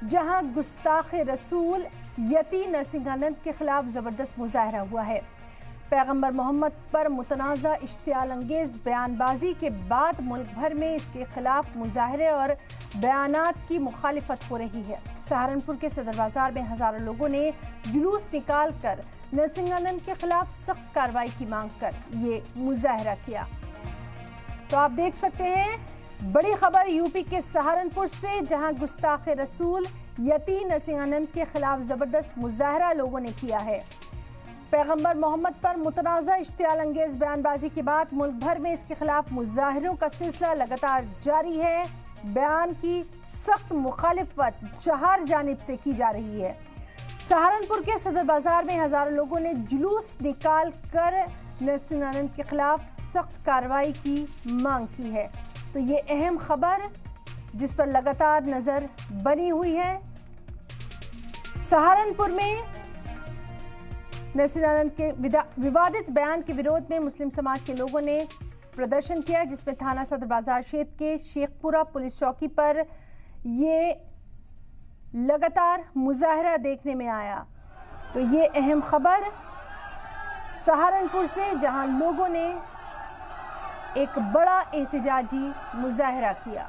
जहां गुस्ताख रसूल यती नरसिंहानंद के खिलाफ ज़बरदस्त मुजाहरा हुआ है। पैगंबर मोहम्मद पर मुतनाज़ा इश्तियाल अंगेज बयानबाजी के बाद मुल्क भर में इसके खिलाफ मुजाहरे और बयानात की मुखालिफत हो रही है। सहारनपुर के सदर बाजार में हजारों लोगों ने जुलूस निकाल कर नरसिंहानंद के खिलाफ सख्त कार्रवाई की मांग कर ये मुजाहरा किया। तो आप देख सकते हैं बड़ी खबर यूपी के सहारनपुर से, जहां गुस्ताख रसूल यती नरसिंहानंद के खिलाफ जबरदस्त मुजाहरा लोगों ने किया है। पैगंबर मोहम्मद पर मुतनाज़ा इश्तियाल अंगेज बयानबाजी के बाद मुल्क भर में इसके खिलाफ मुजाहरों का सिलसिला लगातार जारी है। बयान की सख्त मुखालिफत चार जानिब से की जा रही है। सहारनपुर के सदर बाजार में हजारों लोगों ने जुलूस निकाल कर नरसिंहानंद के खिलाफ सख्त कार्रवाई की मांग की है। तो ये अहम खबर जिस पर लगातार नजर बनी हुई है। सहारनपुर में नरसिंहानंद के विवादित बयान के विरोध में मुस्लिम समाज के लोगों ने प्रदर्शन किया, जिसमें थाना सदर बाजार क्षेत्र के शेखपुरा पुलिस चौकी पर ये लगातार मुजाहरा देखने में आया। तो ये अहम खबर सहारनपुर से, जहां लोगों ने एक बड़ा एहतजाजी मुजाहरा किया।